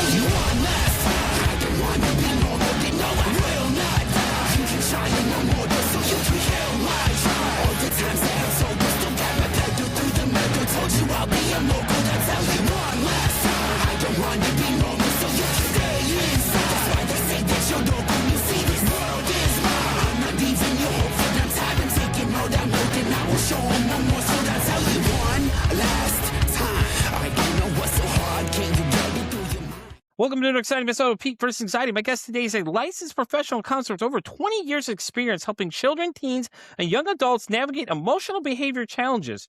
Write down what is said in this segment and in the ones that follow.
tell you one last time, I don't wanna be normal, they know I will not die. You can try no more, so you can kill my child. All the times that I'm sober, still got my pedal through the metal. Told you I'll be immortal, I tell you one last time, I don't wanna be normal, so you can stay inside. That's why they say that you're local, you see this world is mine. I'm not leaving you hope for them time, I'm taking all that milk and I will show them one more, so I tell you one last time, I don't know what's so hard, can you get it through your mind? Welcome to an exciting episode of Peak vs. Anxiety. My guest today is a licensed professional counselor with over 20 years of experience helping children, teens, and young adults navigate emotional behavior challenges.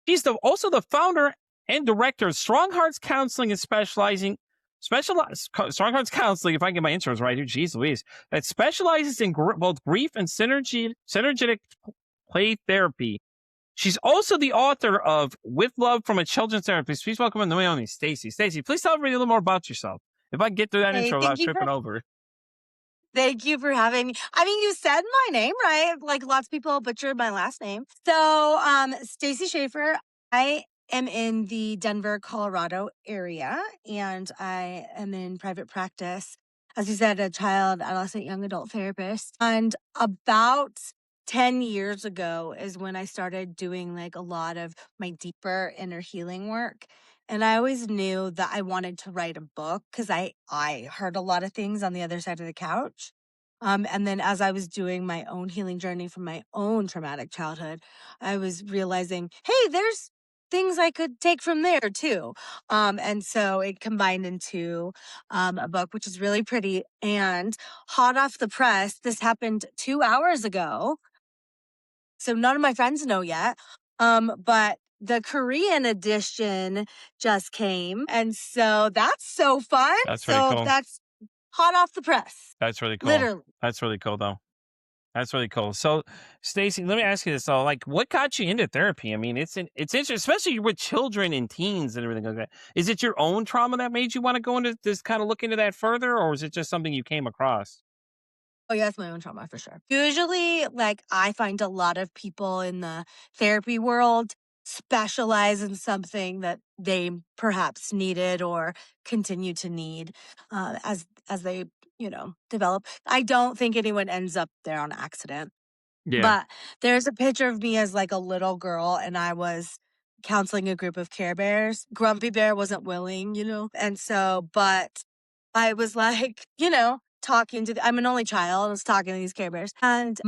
She's also the founder and director of Strong Hearts Counseling and Strong Hearts Counseling, if I can get my intros right here, geez Louise, that specializes in both grief and synergetic play therapy. She's also the author of With Love from a Children's Therapist. Please welcome Naomi, Stacy. Stacy, please tell everybody a little more about yourself. If I can get through that Hey, intro without thank you tripping for over. thank you for having me. I mean, you said my name, right? Like lots of people butchered my last name. So, Stacy Schaefer, I am in the Denver, Colorado area, and I am in private practice. As you said, a child, adolescent, young adult therapist. And about 10 years ago is when I started doing like a lot of my deeper inner healing work. And I always knew that I wanted to write a book because I heard a lot of things on the other side of the couch. And then as I was doing my own healing journey from my own traumatic childhood, I was realizing, hey, there's things I could take from there too. And so it combined into a book, which is really pretty and hot off the press. This happened 2 hours ago. So none of my friends know yet. But the Korean edition just came. And so that's so fun. That's really cool. That's hot off the press. That's really cool. Literally. That's really cool, though. That's really cool. So, Stacy, let me ask you this though: like, what got you into therapy? I mean, it's interesting, especially with children and teens and everything like that. Is it your own trauma that made you want to go into this, kind of look into that further, or is it just something you came across? Oh, yeah, it's my own trauma for sure. Usually, like, I find a lot of people in the therapy world specialize in something that they perhaps needed or continue to need as they, develop. I don't think anyone ends up there on accident. Yeah. But there's a picture of me as like a little girl, and I was counseling a group of Care Bears. Grumpy Bear wasn't willing, and so, but I was like, talking to, I'm an only child, I was talking to these Care Bears, and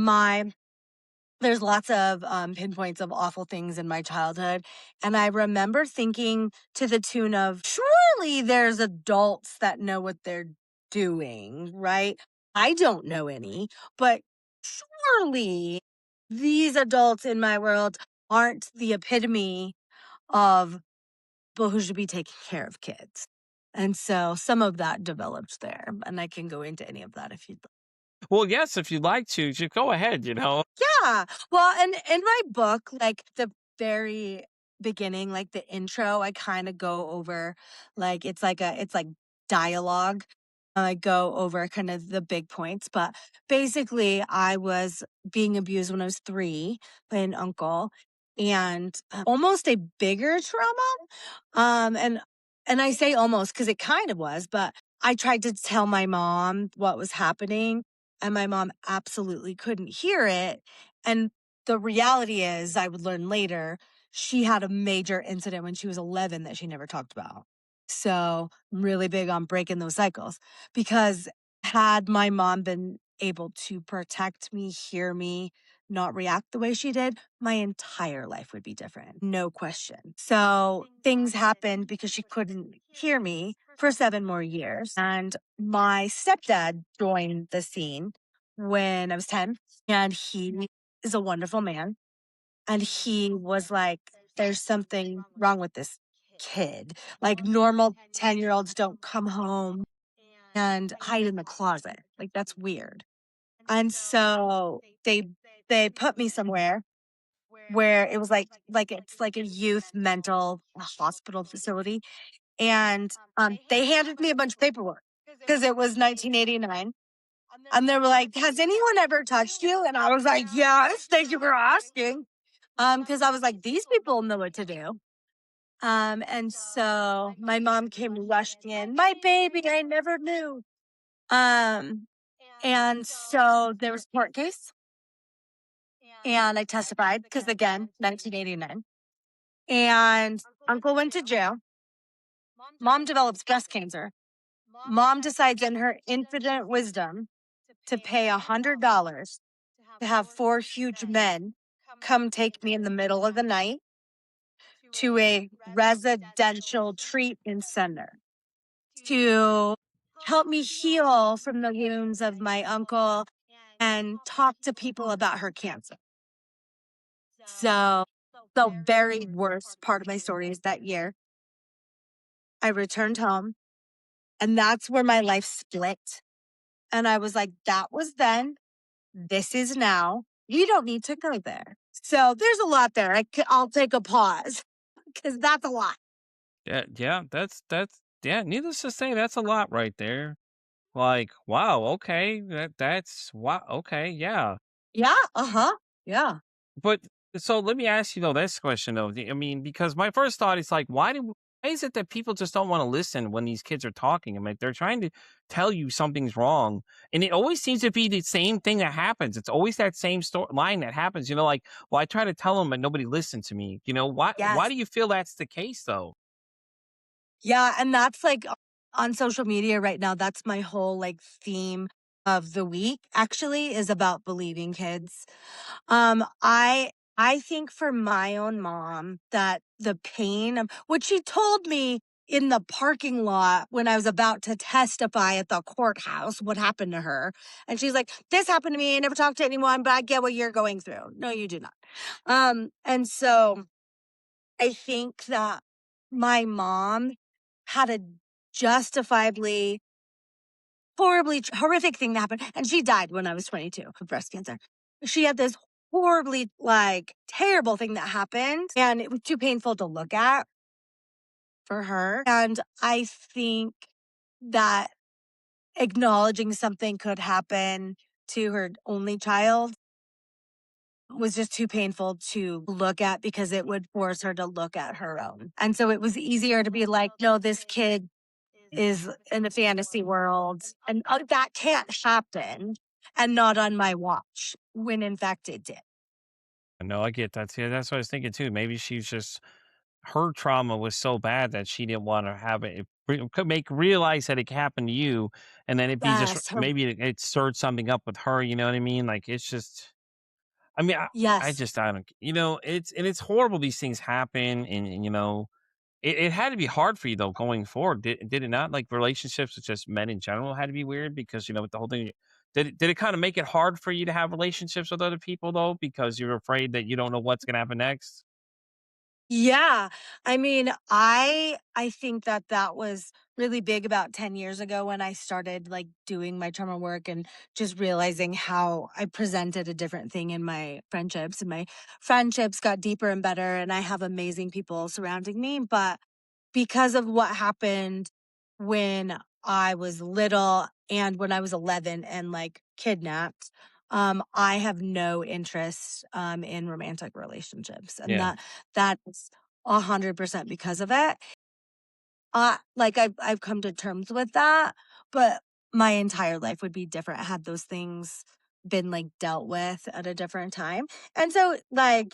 there's lots of pinpoints of awful things in my childhood. And I remember thinking to the tune of, surely there's adults that know what they're doing, right? I don't know any, but surely these adults in my world aren't the epitome of people who should be taking care of kids. And so some of that developed there. And I can go into any of that if you'd like. Well, yes, if you'd like to, just go ahead. Yeah. Well, and in my book, like the very beginning, like the intro, I kind of go over like it's like dialogue. I go over kind of the big points, but basically I was being abused when I was 3 by an uncle and almost a bigger trauma. And I say almost because it kind of was, but I tried to tell my mom what was happening and my mom absolutely couldn't hear it. And the reality is, I would learn later, she had a major incident when she was 11 that she never talked about. So I'm really big on breaking those cycles because had my mom been able to protect me, hear me, not react the way she did, my entire life would be different. No question. So things happened because she couldn't hear me for 7 more years. And my stepdad joined the scene when I was 10, and he is a wonderful man. And he was like, there's something wrong with this kid. Like normal 10-year-olds don't come home and hide in the closet. Like that's weird. And so they put me somewhere where it was like it's like a youth mental hospital facility. And they handed me a bunch of paperwork because it was 1989. And they were like, has anyone ever touched you? And I was like, yes, thank you for asking. Because I was like, these people know what to do. And so my mom came rushing in, "My baby, I never knew." Um, and so there was a court case, and I testified because again, 1989. And uncle went to jail. Mom develops breast cancer. Mom decides in her infinite wisdom to pay $100 to have four huge men come take me in the middle of the night to a residential treatment center to help me heal from the wounds of my uncle and talk to people about her cancer. So, the very worst part of my story is that year I returned home, and that's where my life split. And I was like, that was then, this is now. We don't need to go there. So, there's a lot there. I'll take a pause because that's a lot. Yeah, yeah, that's yeah. Needless to say, that's a lot right there. Like, wow, okay, that's wow, okay, yeah. Yeah. Uh huh. Yeah. But so let me ask you though this question though. I mean, because my first thought is like, why is it that people just don't want to listen when these kids are talking? I mean, they're trying to tell you something's wrong, and it always seems to be the same thing that happens. It's always that same line that happens. You know, like, well, I try to tell them, but nobody listened to me. You know, why Yes. do you feel that's the case though? Yeah, and that's like on social media right now, that's my whole like theme of the week actually is about believing kids. I think for my own mom that the pain of what she told me in the parking lot when I was about to testify at the courthouse what happened to her. And she's like, "This happened to me. I never talked to anyone, but I get what you're going through." No, you do not. And so I think that my mom had a justifiably horribly horrific thing that happened, and she died when I was 22 of breast cancer. She had this horribly, like, terrible thing that happened, and it was too painful to look at for her, and I think that acknowledging something could happen to her only child was just too painful to look at because it would force her to look at her own. And so it was easier to be like, no, this kid is in a fantasy world and that can't happen and not on my watch when in fact it did. No, I get that. Yeah, that's what I was thinking too. Maybe she's just her trauma was so bad that she didn't want to have it. It could make realize that it could happen to you, and then it be just Yes. maybe it stirred something up with her. You know what I mean? Like it's just. I mean, Yes. I don't. You know, it's horrible. These things happen, and you know, it had to be hard for you though going forward. Did it not? Like relationships with just men in general had to be weird because you know with the whole thing. Did it kind of make it hard for you to have relationships with other people though because you're afraid that you don't know what's gonna happen next? Yeah. I mean, I think that that was really big about 10 years ago when I started like doing my trauma work and just realizing how I presented a different thing in my friendships and my friendships got deeper and better and I have amazing people surrounding me, but because of what happened when I was little and when I was 11 and like kidnapped, I have no interest in romantic relationships, and Yeah. that's 100% because of it. Like I've come to terms with that, but my entire life would be different had those things been like dealt with at a different time. And so like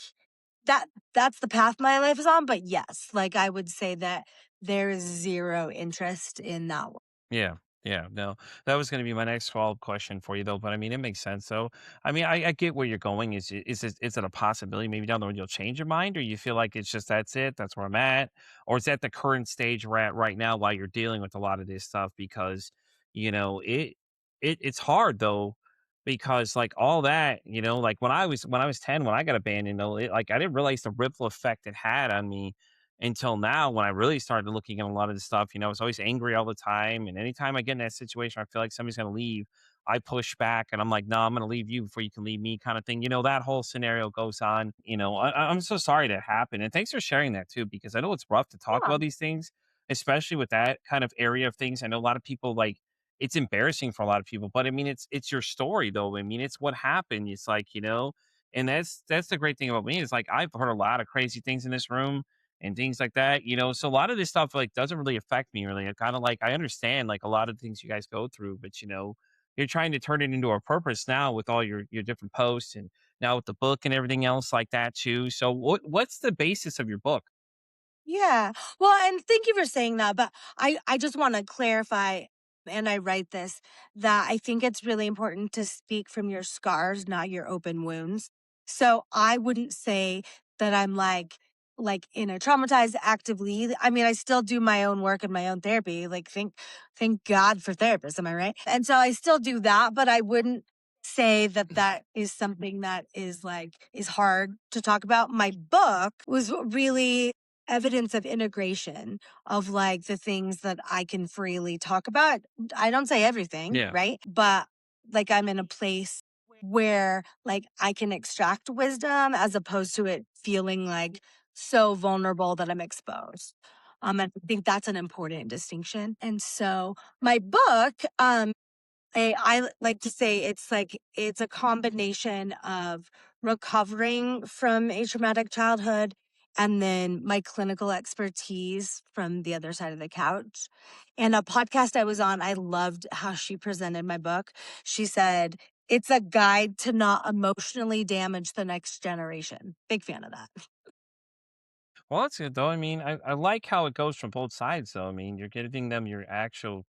that that's the path my life is on, but yes, like, I would say that there is 0 interest in that one. Yeah. Yeah. No, that was going to be my next follow-up question for you, though. But I mean, it makes sense. So, I mean, I get where you're going. Is it a possibility maybe down the road you'll change your mind, or you feel like it's just that's it, that's where I'm at, or is that the current stage we're at right now while you're dealing with a lot of this stuff? Because you know it's hard though, because like all that, you know, like when I was 10 when I got abandoned, though, like I didn't realize the ripple effect it had on me until now when I really started looking at a lot of this stuff. You know, I was always angry all the time. And anytime I get in that situation, I feel like somebody's going to leave. I push back and I'm like, no, I'm going to leave you before you can leave me, kind of thing. You know, that whole scenario goes on. You know, I'm so sorry that happened. And thanks for sharing that too, because I know it's rough to talk Yeah. about these things, especially with that kind of area of things. I know a lot of people like, it's embarrassing for a lot of people, but I mean, it's your story though. I mean, it's what happened. It's like, you know, and that's the great thing about me is like I've heard a lot of crazy things in this room and things like that. So a lot of this stuff like doesn't really affect me really. I kind of like I understand like a lot of things you guys go through, but you're trying to turn it into a purpose now with all your different posts and now with the book and everything else like that too. So what's the basis of your book? Yeah. Well, and thank you for saying that, but I just want to clarify, and I write this, that I think it's really important to speak from your scars, not your open wounds. So I wouldn't say that I'm like in a traumatized actively. I mean, I still do my own work and my own therapy. Like thank God for therapists, am I right? And so I still do that, but I wouldn't say that that is something that is hard to talk about. My book was really evidence of integration of like the things that I can freely talk about. I don't say everything, Yeah. right? But like I'm in a place where like I can extract wisdom as opposed to it feeling like so vulnerable that I'm exposed. And I think that's an important distinction. And so my book, like to say it's like it's a combination of recovering from a traumatic childhood and then my clinical expertise from the other side of the couch. And a podcast I was on, I loved how she presented my book. She said, it's a guide to not emotionally damage the next generation. Big fan of that. Well, that's good though. I mean, I like how it goes from both sides though. I mean, you're giving them your actual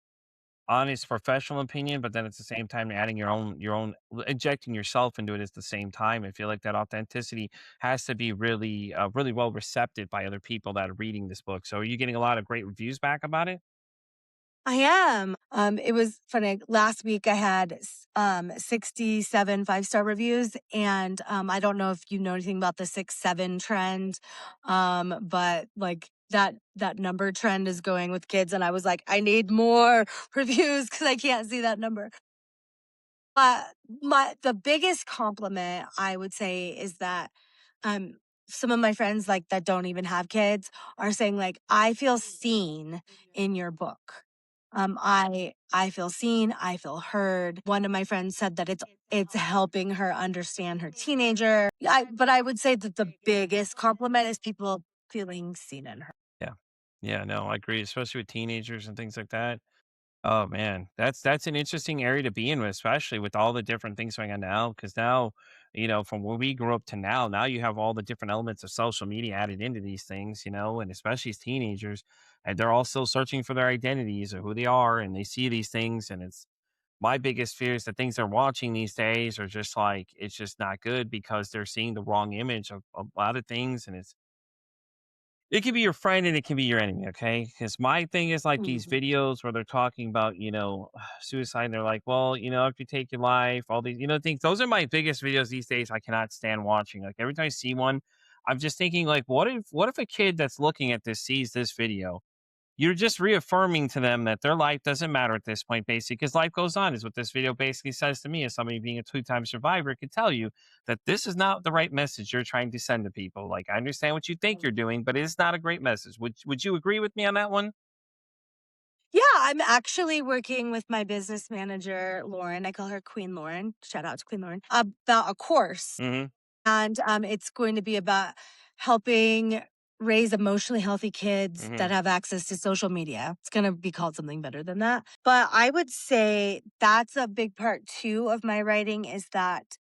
honest professional opinion, but then at the same time, you're adding your own injecting yourself into it at the same time. I feel like that authenticity has to be really, really well received by other people that are reading this book. So, are you getting a lot of great reviews back about it? I am. It was funny. Last week I had 67 5-star reviews, and I don't know if you know anything about the 6-7 trend, but like that number trend is going with kids, and I was like, I need more reviews because I can't see that number. But the biggest compliment I would say is that um some of my friends like that don't even have kids are saying like I feel seen in your book. I feel seen, I feel heard. One of my friends said that it's helping her understand her teenager. But I would say that the biggest compliment is people feeling seen in her. Yeah, yeah, no, I agree, especially with teenagers and things like that. Oh man, that's an interesting area to be in, especially with all the different things going on now. Because now, from when we grew up to now you have all the different elements of social media added into these things, and especially as teenagers, and they're also searching for their identities or who they are, and they see these things, and it's my biggest fear is the things they're watching these days are just like it's just not good because they're seeing the wrong image of a lot of things, and it can be your friend and it can be your enemy, okay? Because my thing is like these Mhm. videos where they're talking about, suicide. And they're like, well, if you take your life, all these, things. Those are my biggest videos these days. I cannot stand watching. Like every time I see one, I'm just thinking, like, what if a kid that's looking at this sees this video? You're just reaffirming to them that their life doesn't matter at this point, basically, because life goes on, is what this video basically says to me as somebody being a two-time survivor could tell you that this is not the right message you're trying to send to people. Like, I understand what you think you're doing, but it is not a great message. Would you agree with me on that one? Yeah, I'm actually working with my business manager, Lauren. I call her Queen Lauren. Shout out to Queen Lauren. About a course. Hmm. And it's going to be about helping raise emotionally healthy kids Hmm. that have access to social media. It's going to be called something better than that. But I would say that's a big part too of my writing is that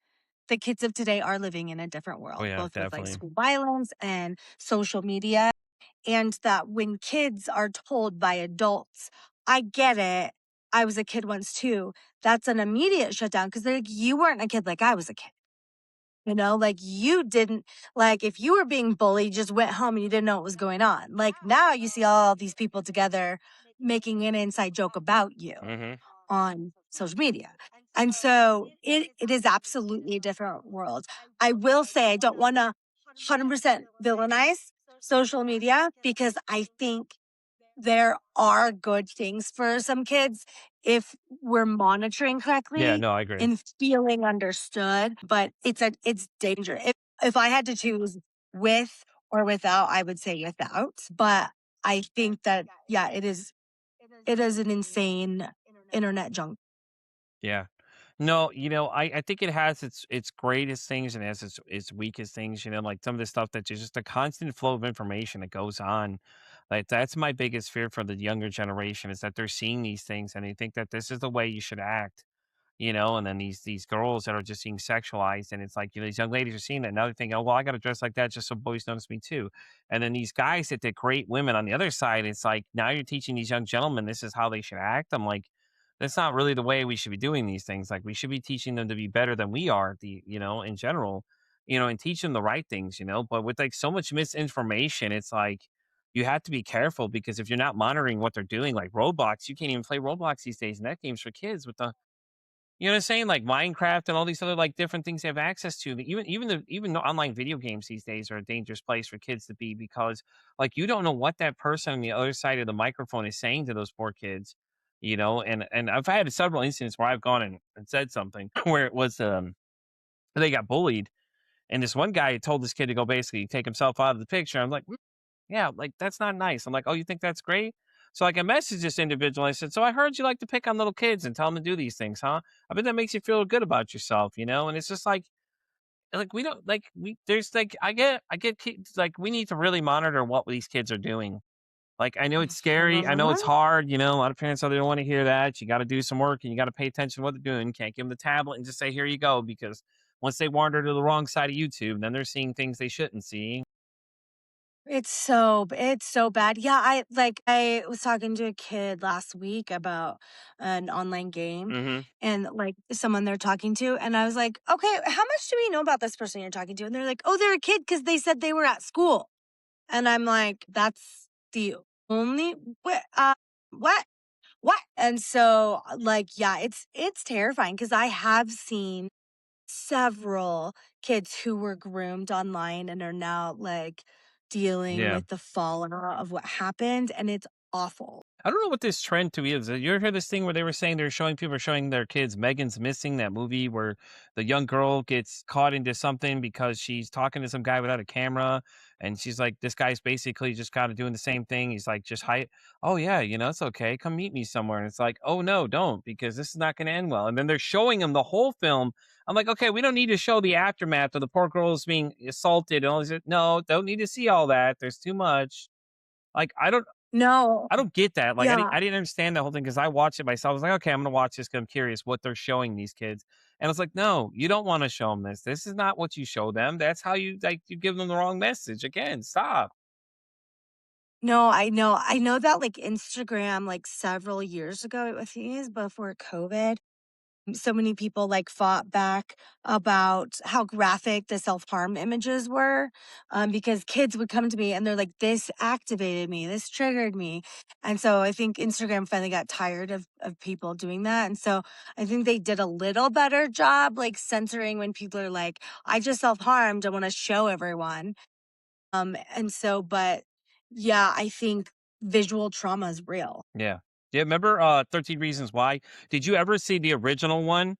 the kids of today are living in a different Oh world, yeah, both with like definitely. school violence and social media. And that when kids are told by adults, I get it. I was a kid once too. That's an immediate shutdown because they're like, you weren't a kid like I was a kid. Like you didn't, like if you were being bullied, you just went home and you didn't know what was going on. Like now you see all these people together making an inside joke about you Hmm. on social media. And so it is absolutely a different world. I will say I don't want to 100% villainize social media because I think there are good things for some kids if we're monitoring Yeah, correctly no, I agree. and feeling understood. But it's danger. If I had to choose with or without, I would say without. But I think that it is an insane internet junk. Yeah. No, I think it has its greatest things and has its weakest things, like some of the stuff that's just a constant flow of information that goes on. Like that's my biggest fear for the younger generation is that they're seeing these things and they think that this is the way you should act. And then these girls that are just being sexualized, and it's like, these young ladies are seeing that now they're thinking, oh well, I got to dress like that just so boys notice me too. And then these guys that degrade women on the other side, it's like now you're teaching these young gentlemen this is how they should act. I'm like, that's not really the way we should be doing these things. Like we should be teaching them to be better than we are, in general, and teach them the right things. But with like so much misinformation, it's like you have to be careful because if you're not monitoring what they're doing, like Roblox, you can't even play Roblox these days, and that game's for kids with the what I'm saying? Like Minecraft and all these other like different things they have access to. Even the online video games these days are a dangerous place for kids to be because like you don't know what that person on the other side of the microphone is saying to those poor kids. And I've had several incidents where I've gone and said something where it was they got bullied and this one guy told this kid to go basically take himself out of the picture. I'm like, yeah, like, that's not nice. I'm like, "Oh, you think that's great?" So, like, I messaged this individual. I said, "So I heard you like to pick on little kids and tell them to do these things, huh? I bet that makes you feel good about yourself?" And it's just like we don't like we there's like I get kids like we need to really monitor what these kids are doing. Like, I know it's scary. I know it's Mhm. hard. A lot of parents, they don't want to hear that. You got to do some work and you got to pay attention to what they're doing. Can't give them the tablet and just say, "Here you go," because once they wander to the wrong side of YouTube, then they're seeing things they shouldn't see. It's so bad. Yeah, I was talking to a kid last week about an online game Mhm. and like someone they're talking to and I was like, "Okay, how much do we know about this person you're talking to?" And they're like, "Oh, they're a kid cuz they said they were at school." And I'm like, "That's the only what? What?" And so like yeah, it's terrifying cuz I have seen several kids who were groomed online and are now like dealing Yeah. with the fallout of what happened, and it's awful. I don't know what this trend to is. You ever heard this thing where they were saying they're showing people are showing their kids Megan's Missing, that movie where the young girl gets caught into something because she's talking to some guy without a camera. And she's like, this guy's basically just kind of doing the same thing. He's like, just hi. Oh, yeah, it's okay. Come meet me somewhere. And it's like, oh, no, don't, because this is not going to end well. And then they're showing him the whole film. I'm like, okay, we don't need to show the aftermath of the poor girls being assaulted and all this. No, don't need to see all that. There's too much. Like, No. I don't get that. Like, Yeah. I didn't understand the whole thing because I watched it myself. I was like, okay, I'm gonna watch this because I'm curious what they're showing these kids. And I was like, no, you don't want to show them this. This is not what you show them. That's how you give them the wrong message. Again, stop. No, I know. I know that like Instagram, like several years ago, I think it was before COVID, so many people like fought back about how graphic the self-harm images were because kids would come to me and they're like, this activated me, this triggered me. And so I think Instagram finally got tired of people doing that, and so I think they did a little better job like censoring when people are like, I just self-harmed, I want to show everyone. And so but yeah, I think visual trauma is real. Yeah. Yeah. Remember 13 Reasons Why? Did you ever see the original one?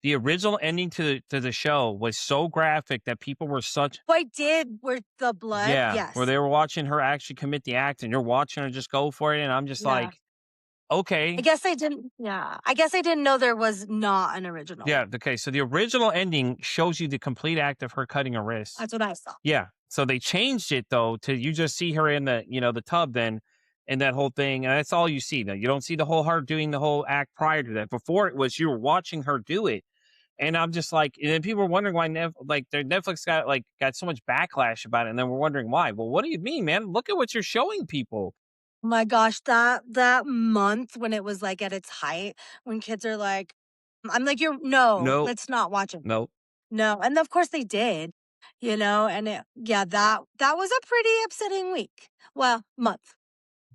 The original ending to the show was so graphic that people were such Oh, I did where the blood, yeah, where yes. they were watching her actually commit the act and you're watching her just go for it. And I'm just Yeah. like, okay. I guess I didn't know there was not an original. Yeah. Okay. So the original ending shows you the complete act of her cutting her wrist. That's what I saw. Yeah. So they changed it though to you just see her in the tub then and that whole thing. And that's all you see. Now you don't see the whole her doing the whole act prior to that. Before it was you were watching her do it. And I'm just like, and then people were wondering why their Netflix got so much backlash about it. And then we're wondering why. Well, what do you mean, man? Look at what you're showing people. Oh my gosh, that month when it was, like, at its height, when kids are like I'm like, "You're no, No, let's not watch it." no. No, and of course they did, and it yeah, that was a pretty upsetting week. Well, month.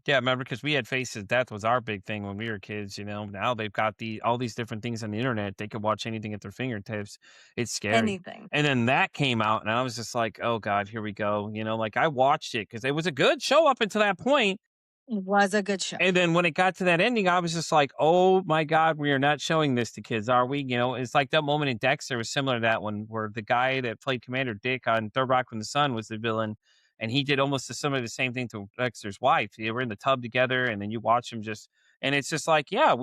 Yeah, remember because we had Faces Death was our big thing when we were kids. Now they've got all these different things on the internet. They could watch anything at their fingertips. It's scary. Anything. And then that came out, and I was just like, "Oh God, here we go." Like I watched it because it was a good show up until that point. It was a good show. And then when it got to that ending, I was just like, "Oh my God, we are not showing this to kids, are we?" It's like that moment in Dexter was similar to that one, where the guy that played Commander Dick on Third Rock from the Sun was the villain, and he did almost some of the same thing to Dexter's wife. They were in the tub together, and then you watch him just, and it's just like, yeah,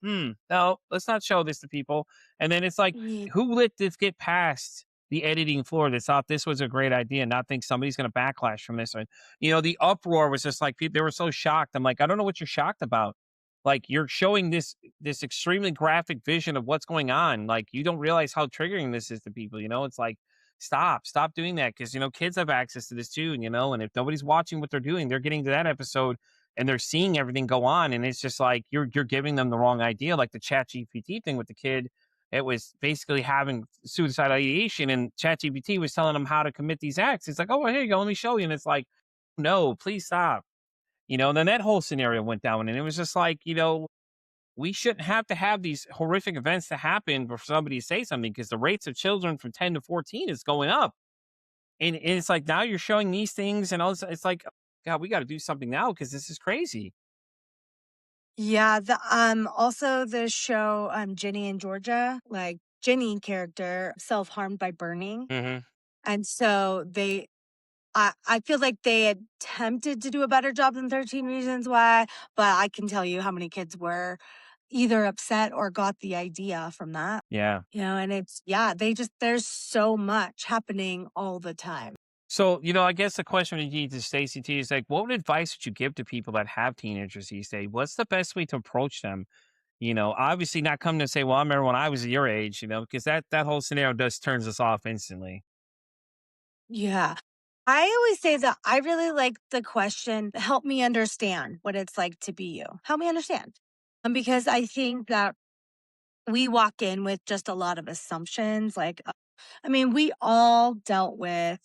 no, let's not show this to people. And then it's like, Ye who let this get past the editing floor that thought this was a great idea and not think somebody's going to backlash from this? And, the uproar was just like, people, they were so shocked. I'm like, I don't know what you're shocked about. Like, you're showing this extremely graphic vision of what's going on. Like, you don't realize how triggering this is to people. It's like, stop doing that, because kids have access to this too. And if nobody's watching what they're doing, they're getting to that episode and they're seeing everything go on, and it's just like you're giving them the wrong idea. Like the Chat GPT thing with the kid, it was basically having suicidal ideation, and Chat GPT was telling him how to commit these acts. It's like, oh, well, here you go, let me show you. And it's like, no, please stop. And then that whole scenario went down, and it was just like, we shouldn't have to have these horrific events to happen for somebody to say something, because the rates of children from 10 to 14 is going up. And it's like, now you're showing these things and all this. It's like, God, we got to do something now, because this is crazy. Yeah, also the show, Ginny and Georgia, like, Ginny character self-harmed by burning, Hmm. and so I feel like they attempted to do a better job than 13 Reasons Why, but I can tell you how many kids were either upset or got the idea from that, Yeah. and it's yeah, there's so much happening all the time. So, I guess the question we need to Stacy T is like, what advice would you give to people that have teenagers these days? What's the best way to approach them? Obviously not come to say, well, I remember when I was your age, because that whole scenario just turns us off instantly. Yeah. I always say that I really like the question, help me understand what it's like to be you. Help me understand. Because I think that we walk in with just a lot of assumptions. Like, I mean, we all dealt with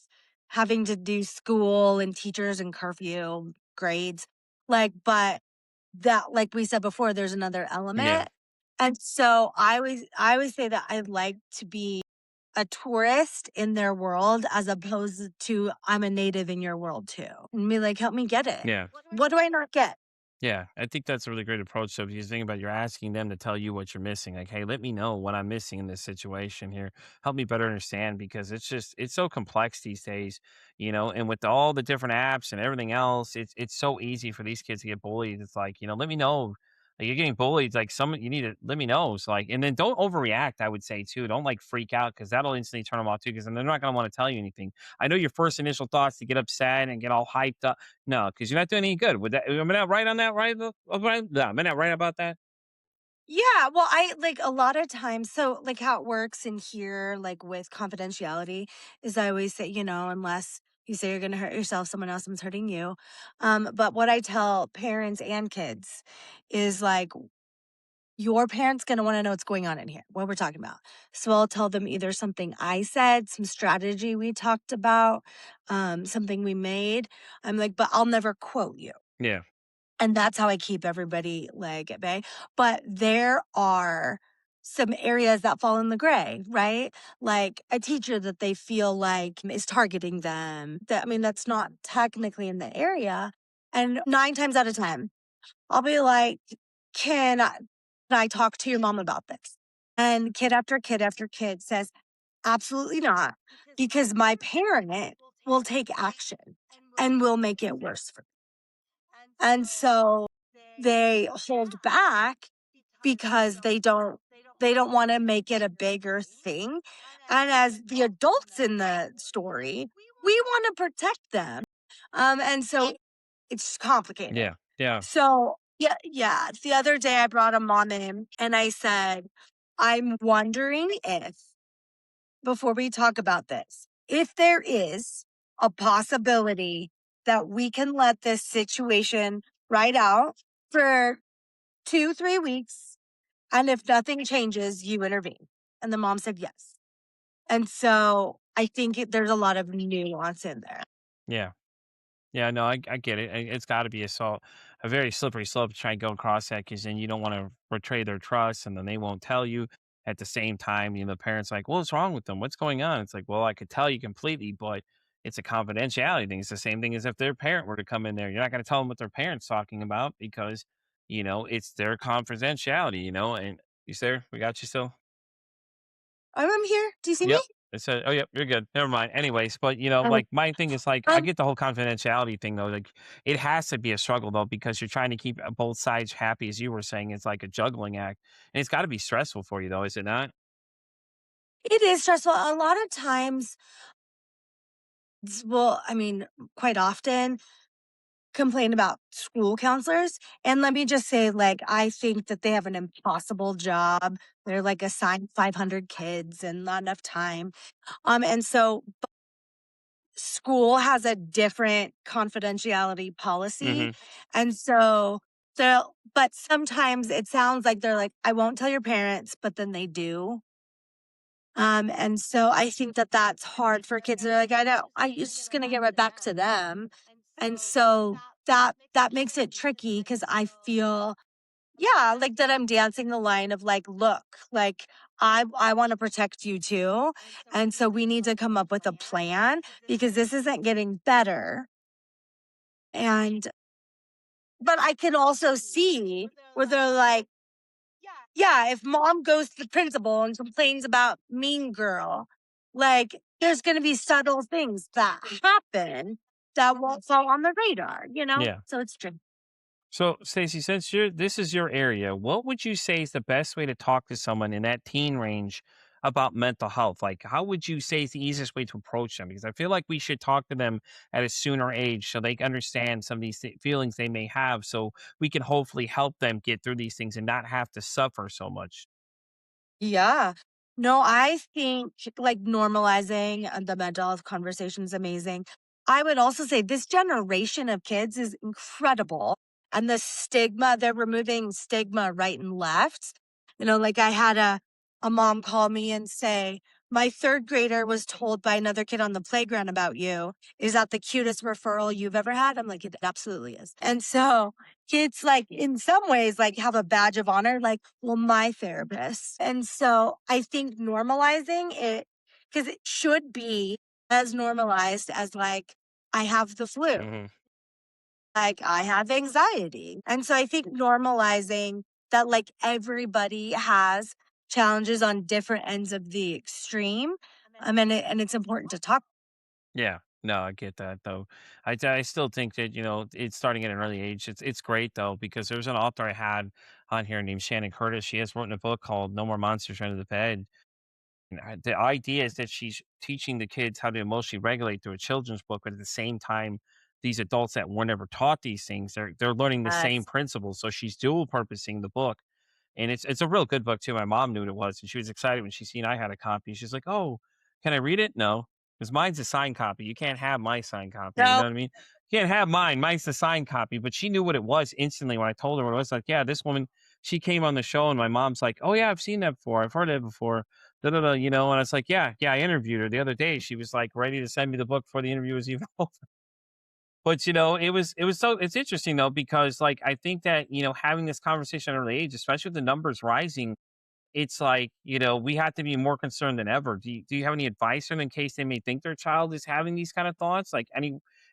having to do school and teachers and curfew grades. But that, like we said before, there's another Yeah. element. And so I always say that I like to be a tourist in their world as opposed to I'm a native in your world too. And be like, help me get it. Yeah. What do I not get? Yeah, I think that's a really great approach. So if you think about, you're asking them to tell you what you're missing, like, hey, let me know what I'm missing in this situation here. Help me better understand, because it's so complex these days, and with all the different apps and everything else, it's so easy for these kids to get bullied. It's like, let me know. Like, you're getting bullied, like, you need to let me know. So, like, and then don't overreact, I would say too. Don't like freak out, because that'll instantly turn them off too, because then they're not gonna want to tell you anything. I know your first initial thoughts to get upset and get all hyped up. No, because you're not doing any good. Would that, am I not right on that? Right? Right? No, am I not right about that? Yeah, well, I like a lot of times. So, like, how it works in here, like with confidentiality, is I always say, unless you say you're going to hurt yourself, someone else is hurting you. But what I tell parents and kids is like, your parents going to want to know what's going on in here, what we're talking about. So I'll tell them either something I said, some strategy we talked about, something we made. I'm like, but I'll never quote you. Yeah. And that's how I keep everybody, like, at bay. But there are some areas that fall in the gray, right? Like a teacher that they feel like is targeting them. That, I mean, that's not technically in the area. And 9 times out of 10, I'll be like, can I talk to your mom about this? And kid after kid after kid says, absolutely not, because my parent will take action and will make it worse for me. And so they hold back because they don't want to make it a bigger thing. And as the adults in the story, we want to protect them. And so it's complicated. Yeah. Yeah. So yeah. The other day I brought a mom in and I said, I'm wondering if, before we talk about this, if there is a possibility that we can let this situation ride out for 2, 3 weeks. And if nothing changes, you intervene. And the mom said yes. And so I think there's a lot of nuance in there. Yeah. Yeah, no, I get it. It's got to be a very slippery slope to try and go across that, because then you don't want to betray their trust, and then they won't tell you. At the same time, the parents like, well, what's wrong with them? What's going on? It's like, well, I could tell you completely, but it's a confidentiality thing. It's the same thing as if their parent were to come in there. You're not going to tell them what their parent's talking about, because, it's their confidentiality, and you there? We got you still? I'm here. Do you see me? Yep. It said, "Oh, yep, you're good. Never mind." Anyways, but Um, like my thing is like I um, get the whole confidentiality thing though. Like it has to be a struggle though because you're trying to keep both sides happy, as you were saying. It's like a juggling act, and it's got to be stressful for you though, is it not? it is stressful. A lot of times, well, I mean, quite often, complain about school counselors. And let me just say, like, I think that they have an impossible job. They're like assigned 500 kids and not enough time. And so school has a different confidentiality policy. Hmm. And so but sometimes it sounds like they're like, I won't tell your parents, but then they do. And so I think that that's hard for kids. They're like, I know, it's just going to get right back to them. And so that makes it tricky because I feel, yeah, like that I'm dancing the line of like, look, like I want to protect you too. And so we need to come up with a plan because this isn't getting better. And but I can also see where they're like, yeah, if mom goes to the principal and complains about mean girl, like there's going to be subtle things that happen that won't fall on the radar, you know? Yeah. So it's true. So, Stacey, since this is your area, what would you say is the best way to talk to someone in that teen range about mental health? Like, how would you say is the easiest way to approach them? Because I feel like we should talk to them at a sooner age so they can understand some of these feelings they may have, so we can hopefully help them get through these things and not have to suffer so much. Yeah. No, I think like normalizing the mental health conversation is amazing. I would also say this generation of kids is incredible. And the stigma, they're removing stigma right and left. Like I had a mom call me and say, my third grader was told by another kid on the playground about you. Is that the cutest referral you've ever had? I'm like, it absolutely is. And so kids like in some ways like have a badge of honor like well my therapist and so I think normalizing it because it should be as normalized as like I have the flu, Hmm. like I have anxiety, and so I think normalizing that like everybody has challenges on different ends of the extreme. And it's important to talk. Yeah. No, I get that though. I still think that it's starting at an early age. It's great though because there's an author I had on here named Shannon Curtis. She has written a book called "No More Monsters Under the Bed." And the idea is that she's teaching the kids how to emotionally regulate through a children's book, but at the same time, these adults that were never taught these things, they're learning the same Yes. principles. So she's dual purposing the book, and it's a real good book too. My mom knew what it was, and she was excited when she seen I had a copy. She's like, "Oh, can I read it?" No, because mine's a signed copy. You can't have my signed copy. You know No. what I mean? You can't have mine. Mine's the signed copy. But she knew what it was instantly when I told her what it was. Like, yeah, this woman, she came on the show, and my mom's like, "Oh yeah, I've seen that before. I've heard of it before." Da, da, da, and it's like, yeah, yeah, I interviewed her the other day. She was like ready to send me the book before the interview was even over. But it's interesting though, because like I think that, having this conversation at an early age, especially with the numbers rising, it's like, we have to be more concerned than ever. Do you have any advice for them in case they may think their child is having these kind of thoughts? Like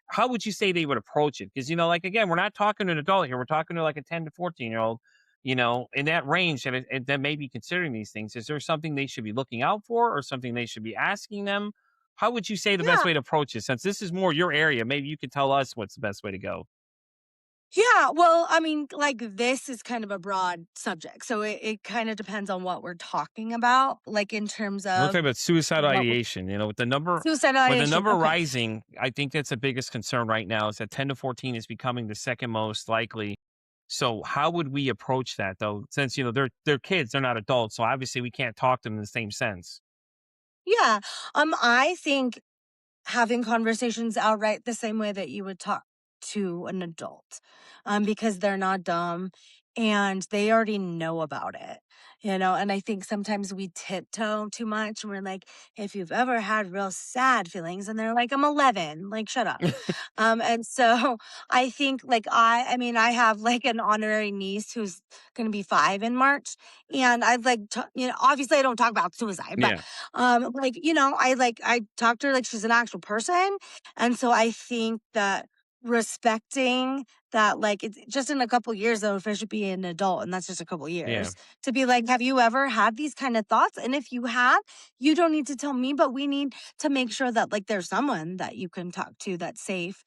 how would you say they would approach it? Because, like, again, we're not talking to an adult here. We're talking to like a 10 to 14-year-old, in that range that may be considering these things. Is there something they should be looking out for or something they should be asking them? How would you say the best Yeah. way to approach it? Since this is more your area, maybe you could tell us what's the best way to go. Yeah, well, I mean, like this is kind of a broad subject. So it kind of depends on what we're talking about, like in terms We're talking of about suicidal what ideation. suicidal With the ideation. number Okay. rising, I think that's the biggest concern right now is that 10 to 14 is becoming the second most likely. So how would we approach that though? Since they're kids, they're not adults, so obviously we can't talk to them in the same sense. Yeah. I think having conversations outright the same way that you would talk to an adult, because they're not dumb and they already know about it, and I think sometimes we tiptoe too much and we're like, if you've ever had real sad feelings, and they're like, I'm 11, like, shut up. And so I think like I mean, I have like an honorary niece who's going to be 5 in March, and I've like, obviously I don't talk about suicide, but Yeah. I talk to her like she's an actual person. And so I think that respecting that, like, it's just in a couple years though, if I should be an adult, and that's just a couple Yeah. years, to be like, have you ever had these kind of thoughts? And if you have, you don't need to tell me, but we need to make sure that like there's someone that you can talk to that's safe.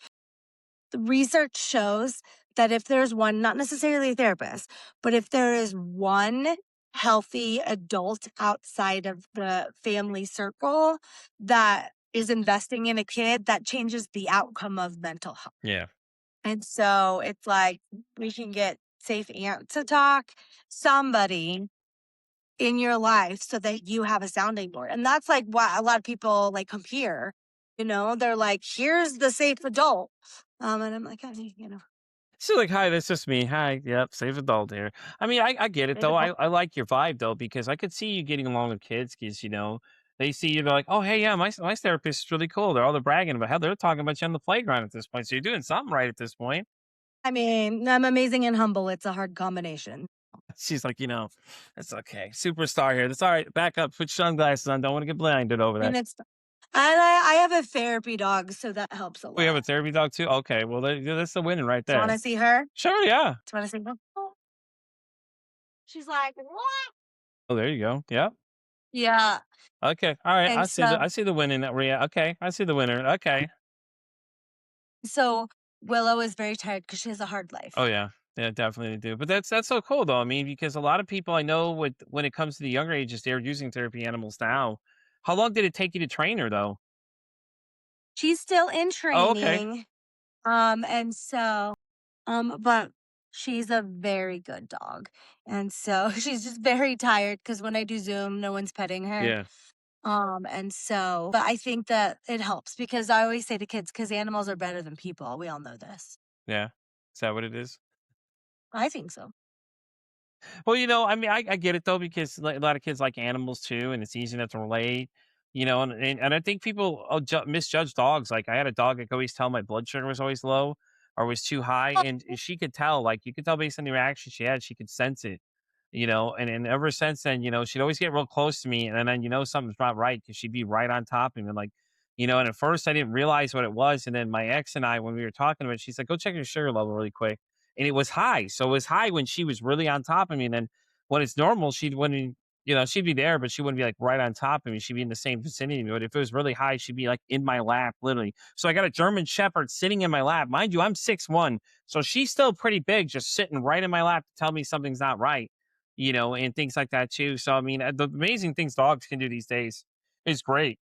The research shows that if there's one, not necessarily a therapist, but if there is one healthy adult outside of the family circle that is investing in a kid, that changes the outcome of mental health. Yeah. And so it's like we can get safe aunt to talk, somebody in your life so that you have a sounding board. And that's like what a lot of people like come here. They're like, here's the safe adult. And I'm like, She's like, "Hi, this is me. Hi, yep, safe adult here." I mean, I get it safe though. adult. I like your vibe though because I could see you getting along with kids because they see you, they're like, "Oh, hey, yeah, my therapist is really cool." They're bragging about how they're talking about you on the playground at this point. So you're doing something right at this point. I mean, I'm amazing and humble. It's a hard combination. She's like, "It's okay, superstar here. That's all right. Back up, put your sunglasses on. Don't want to get blinded over there." And I have a therapy dog, so that helps a We have lot. a therapy dog too. Okay, well, that's the winning right Do you there. want to see her? Sure, yeah. Do you want to see her? She's like, what? Oh, there you go. Yep. Yeah. Okay. All right. And I see the winning that Rhea. Okay. I see the winner. Okay. so Willow is very tired because she has a hard Oh life. yeah. Yeah, definitely do. But that's so cool though. I mean, because a lot of people I know when it comes to the younger ages, they're using therapy animals now. How long did it take you to train her though? She's still in Oh, okay. training. And so, but she's a very good dog. And so she's just very tired because when I do Zoom, no one's petting her. Yeah. And so, but I think that it helps because I always say to kids, because animals are better than people. We all know this. Yeah. Is that what it is? I think so. Well, I mean, I get it though because a lot of kids like animals too, and it's easy enough to relate. And I think people misjudge dogs. Like I had a dog that could always tell my blood sugar was always low or was too high, and she could tell. Like you could tell based on the reaction she had, she could sense it. And ever since then, she'd always get real close to me, and then something's not right because she'd be right on top of me, like. And at first I didn't realize what it was. And then my ex and I, when we were talking about it, she's like, go check your sugar level really quick, and it was high. So it was high when she was really on top of me. And then when it's normal, she'd wouldn't, she'd be there, but she wouldn't be like right on top of me. She'd be in the same vicinity. But if it was really high, she'd be like in my lap, literally. So I got a German Shepherd sitting in my lap. Mind you, I'm 6'1". So she's still pretty big, just sitting right in my lap to tell me something's not right, and things like that too. So I mean, the amazing things dogs can do these days is great.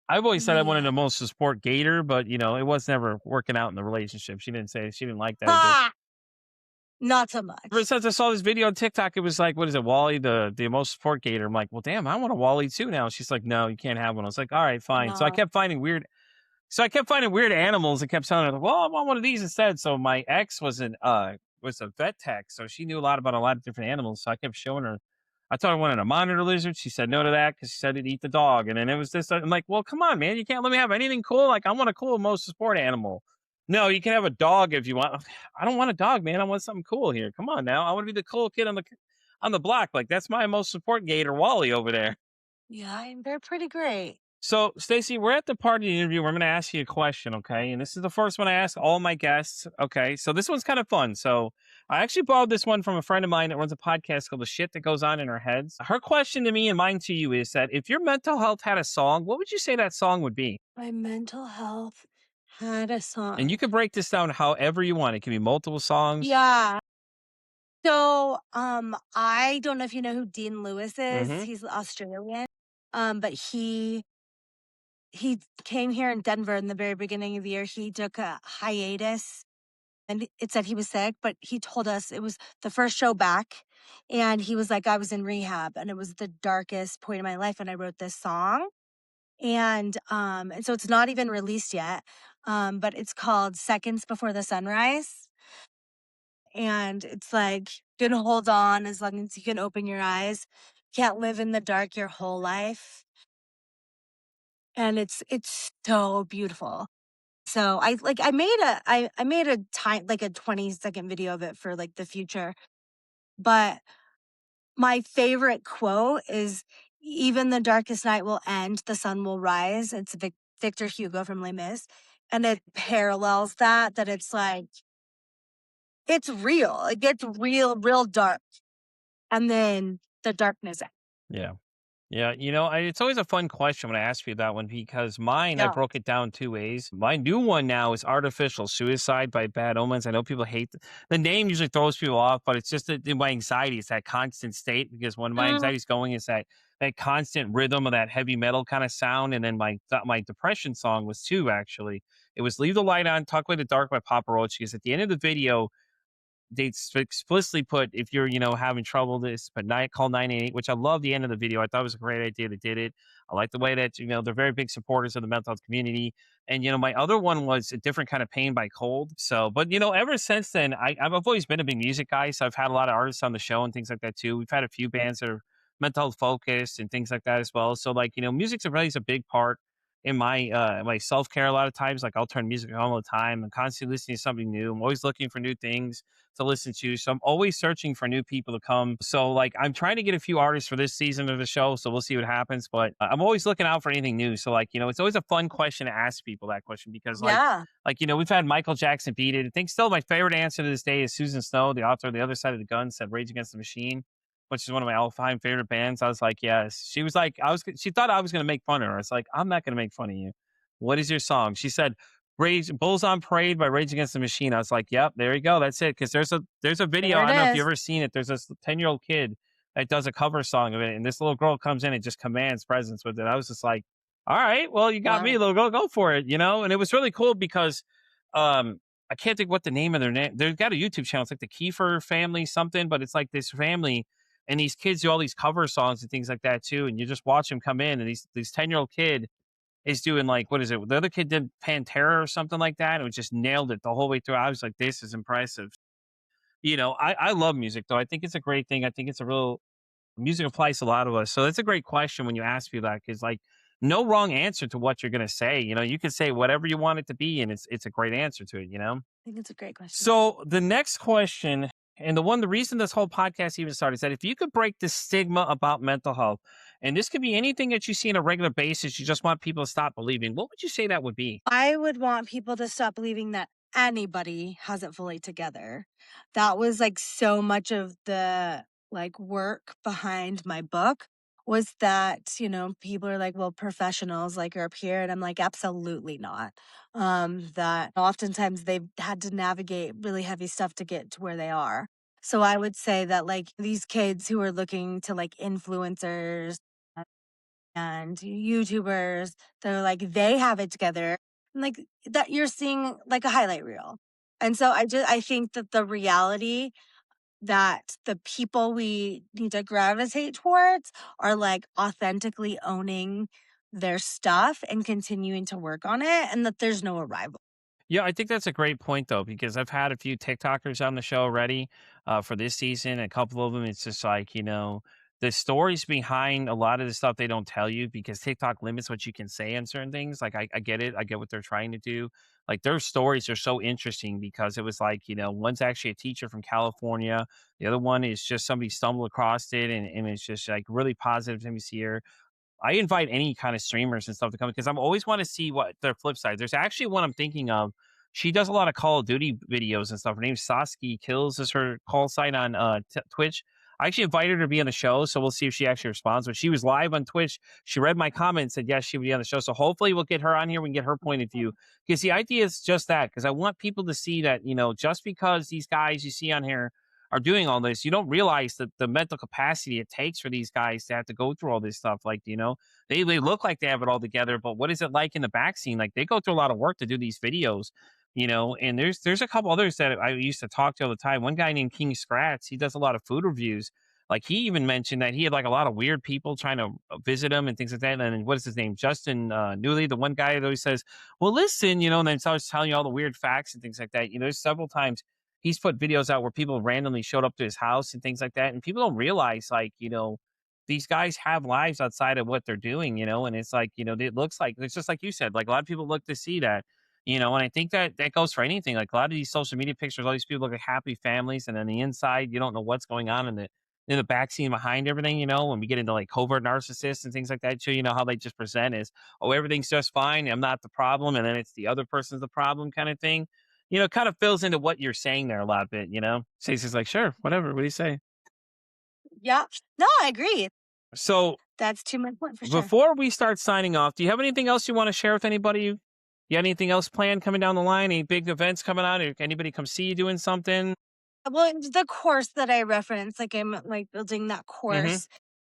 I've always said I wanted Yeah. to most support Gator, but it was never working out in the relationship. She didn't say she didn't like that. Ha! Not so Ever much. since I saw this video on TikTok, it was like, what is it, Wally, the most support gator? I'm like, well, damn, I want a Wally too now. She's like, no, you can't have one. I was like, all right, fine. So I No. kept finding weird. So I kept finding weird animals and kept telling her, well, I want one of these instead. So my ex was a vet tech, so she knew a lot of different animals. So I kept showing her. I told her I wanted a monitor lizard. She said no to that because she said it'd eat the dog. And then it was this. I'm like, well, come on, man, you can't let me have anything cool. Like I want a cool most support animal. No, you can have a dog if you want. I don't want a dog, man. I want something cool here. Come on now. I want to be the cool kid on the block. Like that's my most support gator, Wally over there. Yeah, they're pretty great. So, Stacy, we're at the part of the interview where I'm going to ask you a question, okay? And this is the first one I ask all my guests, okay? So this one's kind of fun. So I actually borrowed this one from a friend of mine that runs a podcast called The Shit That Goes On in Our Heads. Her question to me and mine to you is that if your mental health had a song, what would you say that song would be? My mental health had a And you song. can break this down however you want. It can be multiple songs. Yeah. So, I don't know if you know who Dean Lewis is. Mm-hmm. He's Australian. But he came here in Denver in the very beginning of the year. He took a hiatus and it said he was sick, but he told us it was the first show back. And he was like, I was in rehab and it was the darkest point of my life. And I wrote this song. And so it's not even released yet. But it's called Seconds Before the Sunrise. And it's like, gonna hold on as long as you can open your eyes. Can't live in the dark your whole life. And it's so beautiful. So I made a time like a 20-second video of it for like the future. But my favorite quote is even the darkest night will end, the sun will rise. It's Victor Hugo from Les Mis. and it parallels that it's like it's real. It gets real dark, and then the darkness ends. Yeah. Yeah, it's always a fun question when I ask you that one because mine, I Yeah. broke it down two ways. My new one now is Artificial Suicide by Bad Omens. I know people hate the name, usually throws people off, but it's just that my anxiety. It's that constant state because when my Mm, anxiety's going, it's that constant rhythm of that heavy metal kind of sound. And then my depression song was two actually. It was Leave the Light On, Talk Away the Dark by Papa Roach because at the end of the video, they explicitly put if you're having trouble this but night call 988, which I love the end of the video. I thought it was a great idea they did it. I like the way that they're very big supporters of the mental health community. And my other one was A Different Kind of Pain by Cold. So but ever since then I've always been a big music guy, so I've had a lot of artists on the show and things like that too. We've had a few bands that are mental health focused and things like that as well. So like music's really a big part in my self-care a lot of times. Like I'll turn music on all the time. I'm constantly listening to something new. I'm always looking for new things to listen to. So I'm always searching for new people to come. So like I'm trying to get a few artists for this season of the show. So we'll see what happens. But I'm always looking out for anything new. So like, it's always a fun question to ask people that question because yeah. we've had Michael Jackson beat it. I think still my favorite answer to this day is Susan Snow, the author of The Other Side of the Gun, said Rage Against the Machine, which is one of my all-time favorite bands. I was like, yes. She was like, she thought I was going to make fun of her. It's like, I'm not going to make fun of you. What is your song? She said, Rage Bulls on Parade by Rage Against the Machine. I was like, yep, there you go. That's it. Because there's a video. There I it don't know if you've is. ever seen it. There's this 10-year-old kid that does a cover song of it, and this little girl comes in and just commands presence with it. I was just like, all right, well, you got me, Wow. little girl, go for it, And it was really cool because I can't think what the name of their name. They've got a YouTube channel. It's like the Kiefer family something, but it's like this family and these kids do all these cover songs and things like that too. And you just watch them come in and these 10-year-old kid is doing like what is it? The other kid did Pantera or something like that. And it just nailed it the whole way through. I was like, this is impressive. I love music though. I think it's a great thing. I think it's a real music applies to a lot of us. So that's a great question when you ask me that because like no wrong answer to what you're gonna say. You can say whatever you want it to be, and it's a great answer to it. I think it's a great question. So the next question, and the reason this whole podcast even started is that if you could break the stigma about mental health, and this could be anything that you see on a regular basis, you just want people to stop believing, what would you say that would be? I would want people to stop believing that anybody has it fully together. That was like so much of the like work behind my book was that, people are like, well, professionals like are up here. And I'm like, absolutely not. That oftentimes they've had to navigate really heavy stuff to get to where they are. So I would say that like these kids who are looking to like influencers and YouTubers, they're like, they have it together. And like that you're seeing like a highlight reel. And so I think that the reality that the people we need to gravitate towards are like authentically owning their stuff and continuing to work on it and that there's no arrival. Yeah, I think that's a great point though, because I've had a few TikTokers on the show already for this season. A couple of them, it's just like, the stories behind a lot of the stuff they don't tell you because TikTok limits what you can say on certain things. Like, I get it. I get what they're trying to do. Like, their stories are so interesting because it was like, one's actually a teacher from California. The other one is just somebody stumbled across it and it's just like really positive things here. I invite any kind of streamers and stuff to come because I'm always want to see what their flip side. There's actually one I'm thinking of. She does a lot of Call of Duty videos and stuff. Her name's Saskia Kills is her call sign on Twitch. I actually invited her to be on the show, so we'll see if she actually responds. But she was live on Twitch. She read my comment, said yes, she would be on the show. So hopefully we'll get her on here. We can get her point of view because the idea is just that. Because I want people to see that just because these guys you see on here are doing all this, you don't realize that the mental capacity it takes for these guys to have to go through all this stuff. Like, they look like they have it all together, but what is it like in the back scene? Like they go through a lot of work to do these videos, and there's a couple others that I used to talk to all the time. One guy named King Scratch, he does a lot of food reviews. Like he even mentioned that he had like a lot of weird people trying to visit him and things like that. And then what is his name? Justin Newley, the one guy that always says, well, listen, and then starts telling you all the weird facts and things like that. There's several times he's put videos out where people randomly showed up to his house and things like that. And people don't realize, like, these guys have lives outside of what they're doing, and it's like, it looks like it's just like you said, like a lot of people look to see that, and I think that that goes for anything. Like a lot of these social media pictures, all these people look like happy families, and on the inside, you don't know what's going on in it. in the backseat behind everything, when we get into like covert narcissists and things like that too, how they just present is, oh, everything's just fine. I'm not the problem. And then it's the other person's the problem kind of thing. Kind of fills into what you're saying there a lot bit. Stacey's like, sure, whatever. What do you say? Yeah. No, I agree. So That's to my point for sure. before we start signing off, do you have anything else you want to share with anybody? You anything else planned coming down the line? Any big events coming out? Or anybody come see you doing something? Well, the course that I referenced, like I'm like building that Mm-hmm. course.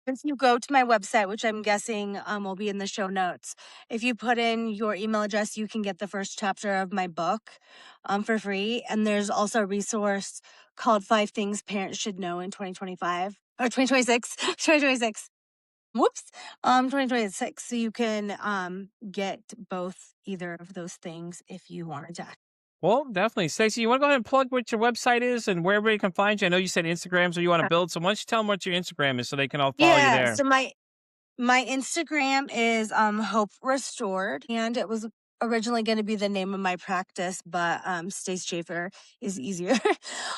If you go to my website, which I'm guessing will be in the show notes, if you put in your email address, you can get the first chapter of my book for free. And there's also a resource called 5 Things Parents Should Know in 2025 or 2026, 2026. Whoops, 2026. So you can get both either of those things if you wanted to. Well, definitely. Stacey, you want to go ahead and plug what your website is and where everybody can find you? I know you said Instagram, so you want to build. So why don't you tell them what your Instagram is so they can all follow you Yeah. there? So my Instagram is Hope Restored, and it was originally going to be the name of my practice, but Stace Schaefer is easier.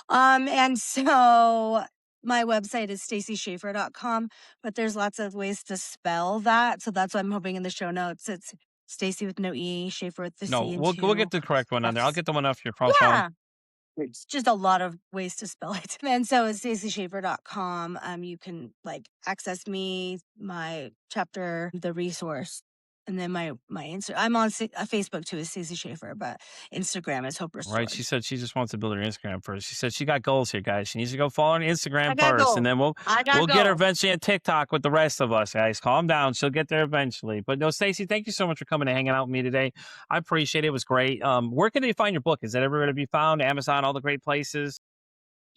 And so my website is stacyschaefer.com, but there's lots of ways to spell that. So that's what I'm hoping in the show notes. It's Stacy with no E, Schaefer with the No, C and we'll 2. get the correct one on there. I'll Yes. get the one off your profile. Yeah. It's just a lot of ways to spell it. And so it's stacyschaefer.com. You can like access me, my chapter, the resource, and then my Insta. I'm on Facebook too as Stacey Schaefer, but Instagram is Hope Restored. Right. She said she just wants to build her Instagram first. She said she got goals here, guys. She needs to go follow her on I Instagram got first, goals. and then we'll get her eventually on TikTok with the rest of us, guys. Calm down. She'll get there eventually. But no, Stacey, thank you so much for coming and hanging out with me today. I appreciate it. It was great. Where can they find your book? Is it ever going to be found? Amazon, all the great places?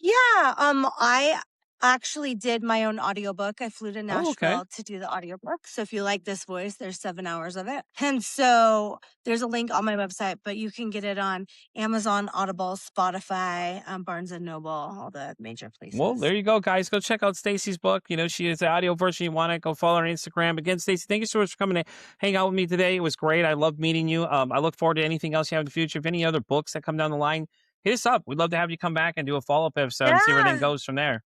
Yeah, I actually did my own audiobook. I flew to Oh, Nashville okay. to do the audiobook. So if you like this voice, there's 7 hours of it. And so there's a link on my website, but you can get it on Amazon, Audible, Spotify, Barnes and Noble, all the major places. Well, there you go, guys. Go check out Stacey's book. She is the audio version. You want it, go follow her on Instagram. Again, Stacey, thank you so much for coming to hang out with me today. It was great. I loved meeting you. I look forward to anything else you have in the future. If any other books that come down the line, hit us up. We'd love to have you come back and do a follow-up episode and see where everything goes from there.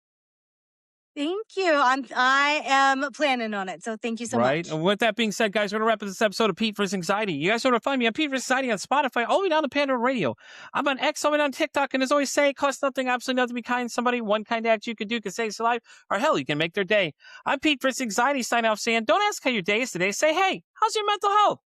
Thank you. I am planning on it. So thank you so Right. much. And with that being said, guys, we're going to wrap up this episode of Pete vs. Anxiety. You guys know where to find me. I'm Pete vs. Anxiety on Spotify, all the way down to Pandora Radio. I'm on X, all the way down to TikTok. And as always say, it costs nothing, absolutely nothing to be kind to somebody. One kind act you can do can save their life, or hell, you can make their day. I'm Pete vs. Anxiety signing off saying, don't ask how your day is today. Say, hey, how's your mental health?